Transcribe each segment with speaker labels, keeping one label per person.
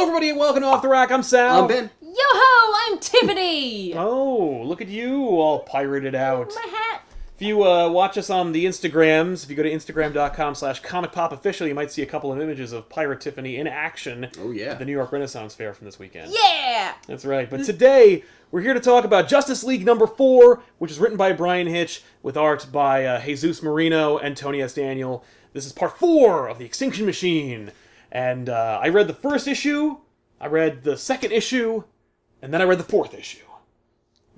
Speaker 1: everybody, and welcome to Off the Rack. I'm Sal.
Speaker 2: I'm Ben.
Speaker 3: Yo-ho, I'm Tiffany!
Speaker 1: Oh, look at you, all pirated out.
Speaker 3: My hat.
Speaker 1: If you watch us on the Instagrams, if you go to instagram.com/ComicPOP official, you might see a couple of images of Pirate Tiffany in action at the New York Renaissance Fair from this weekend.
Speaker 3: Yeah!
Speaker 1: That's right. But today, we're here to talk about Justice League number 4, which is written by Brian Hitch, with art by Jesus Marino and Tony S. Daniel. This is part 4 of The Extinction Machine. And I read the first issue, I read the second issue, and then I read the 4th issue.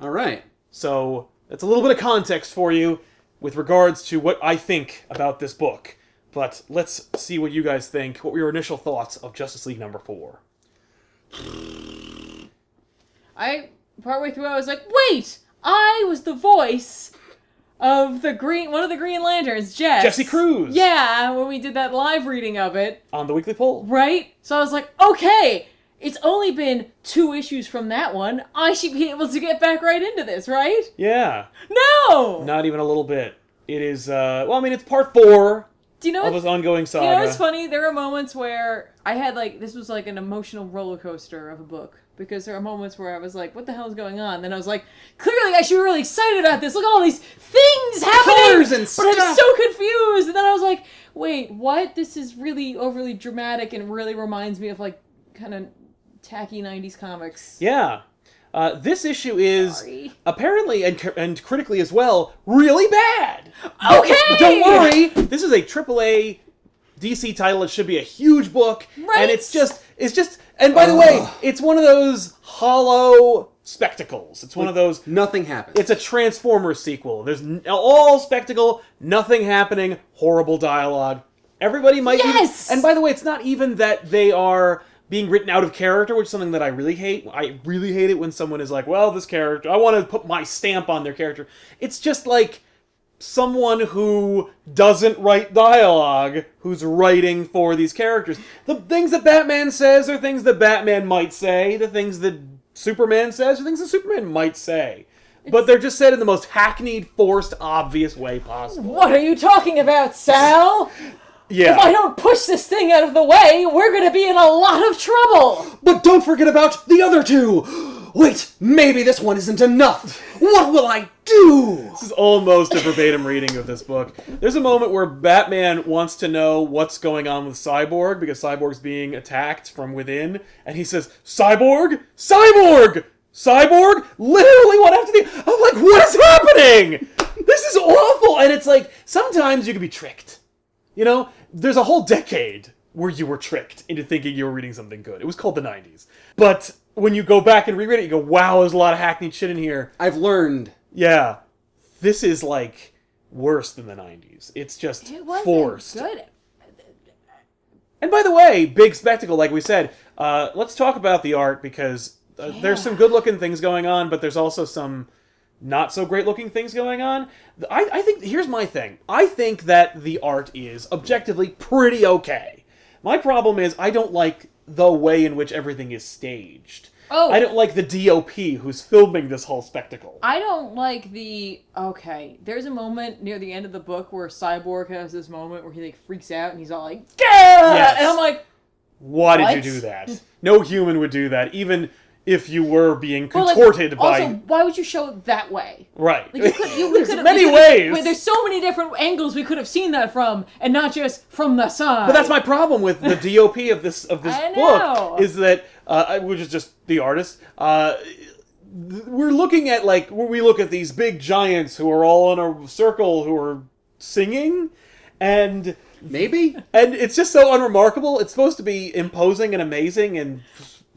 Speaker 2: All right.
Speaker 1: So that's a little bit of context for you with regards to what I think about this book. But let's see what you guys think. What were your initial thoughts of Justice League number 4?
Speaker 3: Partway through, I was like, wait! I was the voice of one of the Green Lanterns, Jess.
Speaker 1: Jesse Cruz!
Speaker 3: Yeah, when we did that live reading of it.
Speaker 1: On the weekly poll.
Speaker 3: Right? So I was like, okay! It's only been 2 issues from that one. I should be able to get back right into this, right?
Speaker 1: Yeah.
Speaker 3: No!
Speaker 1: Not even a little bit. It is, it's part 4 of his ongoing saga.
Speaker 3: You know what's funny? There were moments where I had, this was like an emotional roller coaster of a book. Because there are moments where I was like, what the hell is going on? Then I was like, clearly I should be really excited about this. Look at all these things happening!
Speaker 2: Colors and stuff!
Speaker 3: But I'm so confused! And then I was like, wait, what? This is really overly dramatic and really reminds me of, kind of tacky 90s comics.
Speaker 1: Yeah. This issue is apparently, and critically as well, really bad.
Speaker 3: Okay!
Speaker 1: But don't worry, this is a AAA DC title. It should be a huge book.
Speaker 3: Right?
Speaker 1: And it's just, and by the way, it's one of those hollow spectacles. It's one of those...
Speaker 2: Nothing happens.
Speaker 1: It's a Transformers sequel. There's all spectacle, nothing happening, horrible dialogue. Everybody might...
Speaker 3: Yes!
Speaker 1: And by the way, it's not even that they are being written out of character, which is something that I really hate. I really hate it when someone is like, well, this character, I want to put my stamp on their character. It's just like someone who doesn't write dialogue, who's writing for these characters. The things that Batman says are things that Batman might say. The things that Superman says are things that Superman might say. But they're just said in the most hackneyed, forced, obvious way possible.
Speaker 3: What are you talking about, Sal?
Speaker 1: Yeah.
Speaker 3: If I don't push this thing out of the way, we're gonna be in a lot of trouble!
Speaker 2: But don't forget about the other 2! Wait, maybe this one isn't enough! What will I do?
Speaker 1: This is almost a verbatim reading of this book. There's a moment where Batman wants to know what's going on with Cyborg, because Cyborg's being attacked from within, and he says, Cyborg? Cyborg! Cyborg? Literally one after the... I'm like, what is happening? This is awful! And it's like, sometimes you can be tricked. You know, there's a whole decade where you were tricked into thinking you were reading something good. It was called the 90s. But when you go back and reread it, you go, wow, there's a lot of hackneyed shit in here.
Speaker 2: I've learned.
Speaker 1: Yeah. This is, worse than the 90s. It's just forced.
Speaker 3: Good.
Speaker 1: And by the way, big spectacle, like we said. Let's talk about the art, because there's some good-looking things going on, but there's also some not-so-great-looking things going on. I think, here's my thing. I think that the art is objectively pretty okay. My problem is I don't like the way in which everything is staged.
Speaker 3: Oh.
Speaker 1: I don't like the DOP who's filming this whole spectacle.
Speaker 3: I don't like there's a moment near the end of the book where Cyborg has this moment where he freaks out and he's all like, Gah!
Speaker 1: Yes.
Speaker 3: And I'm like,
Speaker 1: why did you do that? No human would do that, even if you were being contorted by...
Speaker 3: Also, why would you show it that way?
Speaker 1: Right.
Speaker 3: There's
Speaker 1: many ways.
Speaker 3: There's so many different angles we could have seen that from, and not just from the side.
Speaker 1: But that's my problem with the DOP of this book, is that, which is just the artist, we're looking at, we look at these big giants who are all in a circle who are singing, and...
Speaker 2: Maybe?
Speaker 1: And it's just so unremarkable. It's supposed to be imposing and amazing and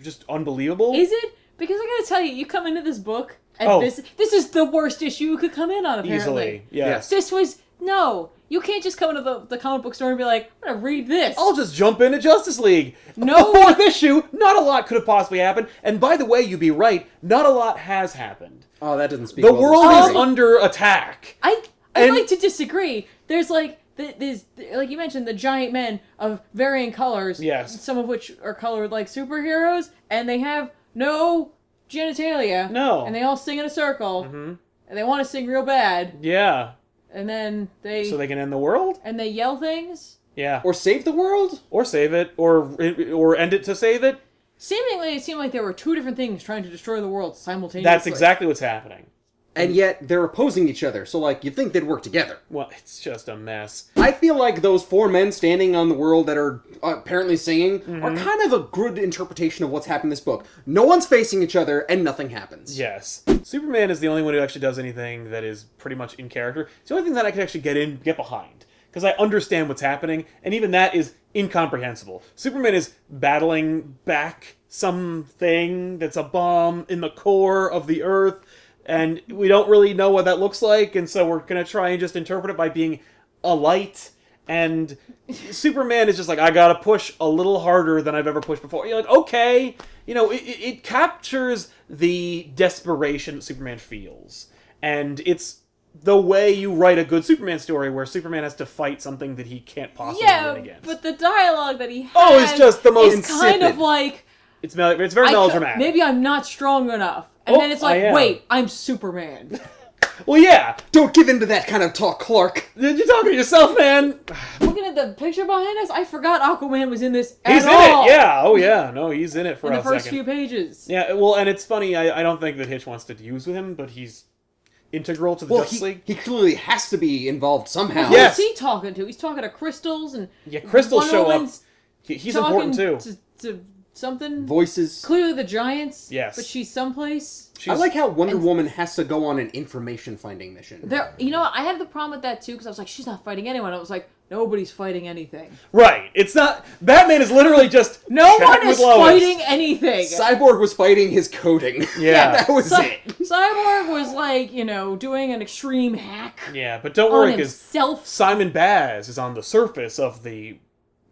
Speaker 1: just unbelievable.
Speaker 3: Is it? Because I gotta tell you, you come into this book, and this is the worst issue you could come in on, apparently.
Speaker 1: Easily, yes.
Speaker 3: This was... No. You can't just come into the comic book store and be like, I'm gonna read this.
Speaker 1: I'll just jump into Justice League.
Speaker 3: No.
Speaker 1: The 4th issue, not a lot could have possibly happened. And by the way, you'd be right, not a lot has happened.
Speaker 2: Oh, that doesn't speak
Speaker 1: The
Speaker 2: well
Speaker 1: world is under attack.
Speaker 3: I'd like to disagree. There's there's, like you mentioned, the giant men of varying colors.
Speaker 1: Yes.
Speaker 3: Some of which are colored like superheroes, and they have no genitalia.
Speaker 1: No.
Speaker 3: And they all sing in a circle.
Speaker 1: Mm-hmm.
Speaker 3: And they want to sing real bad.
Speaker 1: Yeah.
Speaker 3: And then
Speaker 1: So they can end the world?
Speaker 3: And they yell things.
Speaker 1: Yeah.
Speaker 2: Or save the world?
Speaker 1: Or save it. Or end it to save it.
Speaker 3: Seemingly, it seemed like there were two different things trying to destroy the world simultaneously.
Speaker 1: That's exactly what's happening.
Speaker 2: And yet, they're opposing each other, so, like, you'd think they'd work together.
Speaker 1: Well, it's just a mess.
Speaker 2: I feel like those four men standing on the world that are apparently singing are kind of a good interpretation of what's happened in this book. No one's facing each other, and nothing happens.
Speaker 1: Yes. Superman is the only one who actually does anything that is pretty much in character. It's the only thing that I can actually get behind. Because I understand what's happening, and even that is incomprehensible. Superman is battling back something that's a bomb in the core of the Earth, and we don't really know what that looks like, and so we're going to try and just interpret it by being a light. And Superman is just like, I gotta push a little harder than I've ever pushed before. You're like, okay. You know, it captures the desperation that Superman feels. And it's the way you write a good Superman story where Superman has to fight something that he can't possibly win against.
Speaker 3: But the dialogue that he has
Speaker 1: it's just the most
Speaker 3: is kind of like...
Speaker 1: It's very melodramatic.
Speaker 3: Maybe I'm not strong enough. And then it's like, wait, I'm Superman.
Speaker 1: Well, yeah.
Speaker 2: Don't give in to that kind of talk, Clark.
Speaker 1: You're talking to yourself, man.
Speaker 3: Looking at the picture behind us, I forgot Aquaman was in this
Speaker 1: He's in it, yeah. Oh, yeah. No, he's in it for a second.
Speaker 3: In the first few pages.
Speaker 1: Yeah, well, and it's funny, I don't think that Hitch wants to use with him, but he's integral to the Justice League.
Speaker 2: He clearly has to be involved somehow.
Speaker 1: Yes.
Speaker 3: Who's he talking to? He's talking to Crystals and...
Speaker 1: Yeah, Crystals show up.
Speaker 3: Woman's
Speaker 1: He's important, too.
Speaker 3: To something.
Speaker 2: Voices.
Speaker 3: Clearly the Giants.
Speaker 1: Yes.
Speaker 3: But she's someplace.
Speaker 2: I like how Wonder Woman has to go on an information-finding mission.
Speaker 3: You know what? I had the problem with that, too, because I was like, she's not fighting anyone. I was like, nobody's fighting anything.
Speaker 1: Right. It's not... Batman is literally just...
Speaker 3: No one is fighting anything.
Speaker 2: Cyborg was fighting his coding.
Speaker 1: Yeah.
Speaker 2: That was it.
Speaker 3: Cyborg was like, doing an extreme hack.
Speaker 1: Yeah, but don't worry, because
Speaker 3: himself.
Speaker 1: Simon Baz is on the surface of the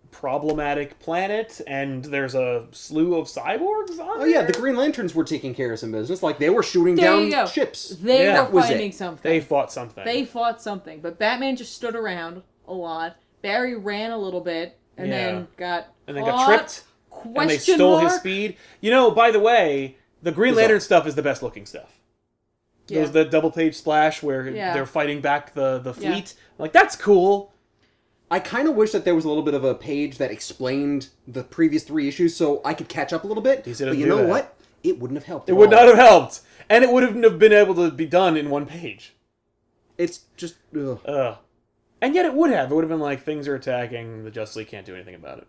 Speaker 1: problematic planet, and there's a slew of cyborgs on there.
Speaker 2: Yeah, the Green Lanterns were taking care of some business. Like, they were shooting down ships.
Speaker 3: They were fighting something.
Speaker 1: They fought something.
Speaker 3: But Batman just stood around a lot. Barry ran a little bit, and then got
Speaker 1: tripped, and they stole his speed. By the way, the Green Lantern stuff is the best looking stuff. Yeah. There's the double page splash where they're fighting back the fleet. Like, that's cool.
Speaker 2: I kind of wish that there was a little bit of a page that explained the previous 3 issues so I could catch up a little bit. But you know what? It wouldn't have helped.
Speaker 1: It would not have helped. And it wouldn't have been able to be done in 1 page.
Speaker 2: It's just...
Speaker 1: And yet it would have. It would have been like, things are attacking, the Justice League can't do anything about it.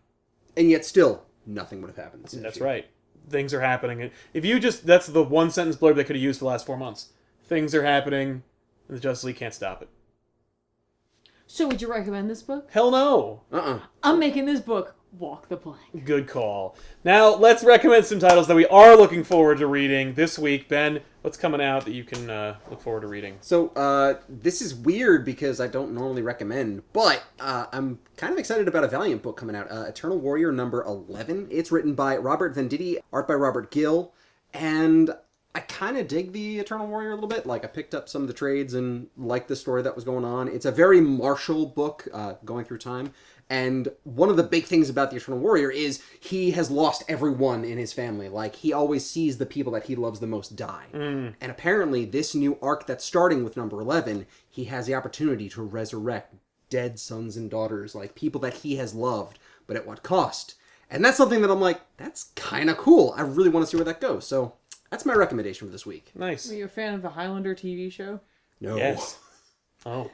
Speaker 2: And yet still, nothing would have happened.
Speaker 1: That's right. Things are happening. If you just... That's the one sentence blurb they could have used for the last 4 months. Things are happening, and the Justice League can't stop it.
Speaker 3: So would you recommend this book?
Speaker 1: Hell no.
Speaker 3: I'm making this book walk the plank.
Speaker 1: Good call. Now, let's recommend some titles that we are looking forward to reading this week. Ben, what's coming out that you can look forward to reading?
Speaker 2: So, this is weird because I don't normally recommend, but I'm kind of excited about a Valiant book coming out. Eternal Warrior number 11. It's written by Robert Venditti, art by Robert Gill, and I kind of dig the Eternal Warrior a little bit. Like, I picked up some of the trades and liked the story that was going on. It's a very martial book, going through time. And one of the big things about the Eternal Warrior is he has lost everyone in his family. Like, he always sees the people that he loves the most die. And apparently, this new arc that's starting with number 11, he has the opportunity to resurrect dead sons and daughters, like people that he has loved, but at what cost? And that's something that I'm like, that's kind of cool. I really want to see where that goes. So that's my recommendation for this week.
Speaker 1: Nice.
Speaker 3: Are you a fan of the Highlander TV show?
Speaker 2: No.
Speaker 1: Yes. Oh.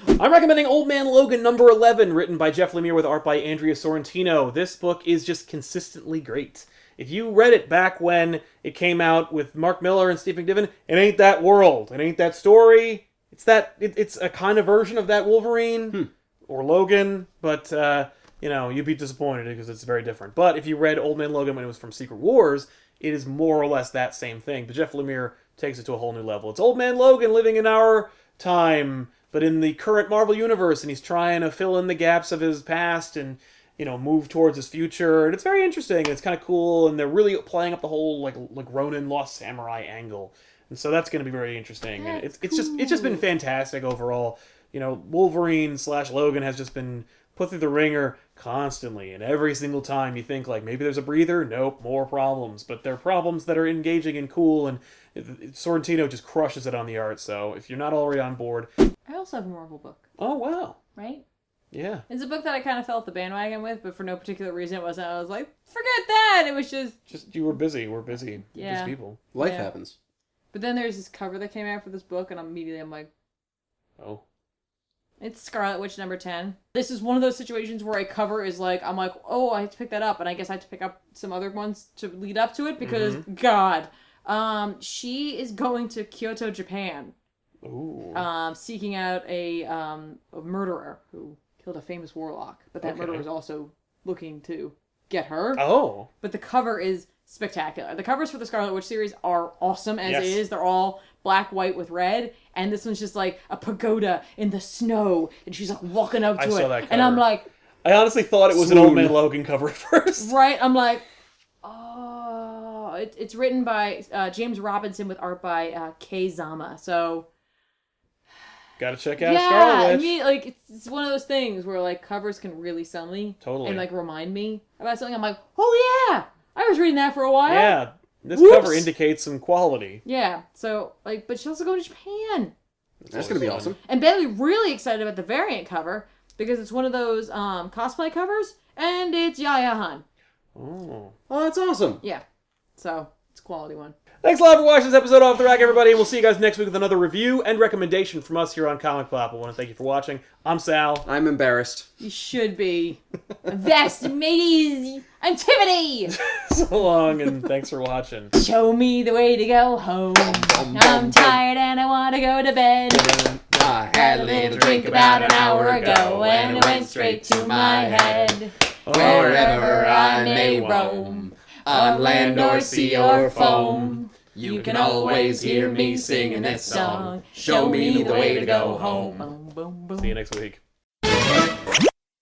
Speaker 1: I'm recommending Old Man Logan number 11, written by Jeff Lemire with art by Andrea Sorrentino. This book is just consistently great. If you read it back when it came out with Mark Millar and Steve McNiven, it ain't that world. It ain't that story. It's a kind of version of that Wolverine or Logan, but you'd be disappointed because it's very different. But if you read Old Man Logan when it was from Secret Wars, it is more or less that same thing. But Jeff Lemire takes it to a whole new level. It's Old Man Logan living in our time, but in the current Marvel universe, and he's trying to fill in the gaps of his past and, move towards his future. And it's very interesting, and it's kind of cool, and they're really playing up the whole like Ronin Lost Samurai angle. And so that's going to be very interesting. And it's just been fantastic overall. Wolverine/Logan has just been put through the ringer constantly, and every single time you think like maybe there's a breather. Nope, more problems, but they're problems that are engaging and cool, and Sorrentino just crushes it on the art. So if you're not already on board,
Speaker 3: I also have a Marvel book.
Speaker 1: oh wow,
Speaker 3: Right?
Speaker 1: Yeah.
Speaker 3: It's a book that I kind of fell off the bandwagon with, but for no particular reason. It wasn't. I was like, forget that. It was just
Speaker 1: You were busy. We're busy.
Speaker 3: Yeah.
Speaker 1: Busy people.
Speaker 2: Life
Speaker 3: Yeah.
Speaker 2: happens.
Speaker 3: But then there's this cover that came out for this book, and immediately I'm like,
Speaker 1: Oh.
Speaker 3: it's Scarlet Witch number 10. This is one of those situations where a cover is like, I'm like, oh, I have to pick that up, and I guess I have to pick up some other ones to lead up to it because, God. She is going to Kyoto, Japan,
Speaker 1: Ooh.
Speaker 3: seeking out a murderer who killed a famous warlock, but that murderer is also looking to get her.
Speaker 1: Oh.
Speaker 3: But the cover is spectacular. The covers for the Scarlet Witch series are awesome as is. They're all black, white with red, and this one's just like a pagoda in the snow, and she's like walking up to
Speaker 1: I
Speaker 3: it,
Speaker 1: saw that
Speaker 3: and I'm
Speaker 1: cover.
Speaker 3: like,
Speaker 1: I honestly thought it was an Old Man Logan cover at first.
Speaker 3: right? I'm like, oh, it's written by James Robinson with art by Kei Zama. So
Speaker 1: Gotta check out Scarlet
Speaker 3: I
Speaker 1: Witch.
Speaker 3: mean, like it's one of those things where like covers can really sell me,
Speaker 1: Totally.
Speaker 3: and like remind me about something. I'm like, oh yeah, I was reading that for a while.
Speaker 1: Yeah. This
Speaker 3: Whoops.
Speaker 1: cover indicates some quality.
Speaker 3: Yeah. So like, but she's also going to Japan.
Speaker 2: That's going to be awesome.
Speaker 3: And Bentley really excited about the variant cover because it's one of those cosplay covers, and it's Yaya Han.
Speaker 1: Oh.
Speaker 2: Oh, that's awesome.
Speaker 3: Yeah. So it's a quality one.
Speaker 1: Thanks a lot for watching this episode of Off the Rack, everybody. We'll see you guys next week with another review and recommendation from us here on ComicPOP. I want to thank you for watching. I'm Sal.
Speaker 2: I'm embarrassed.
Speaker 3: You should be. Vest mateys. I'm Tiffany.
Speaker 1: So long, and thanks for watching.
Speaker 3: Show me the way to go home. I'm tired and I want to go to bed.
Speaker 2: I had
Speaker 3: A little drink about an hour ago and it went straight to my head.
Speaker 2: Wherever I may roam, on land or sea or foam, you can always hear me singing this song. Show me the way to go home.
Speaker 3: Boom, boom, boom.
Speaker 1: See you next week.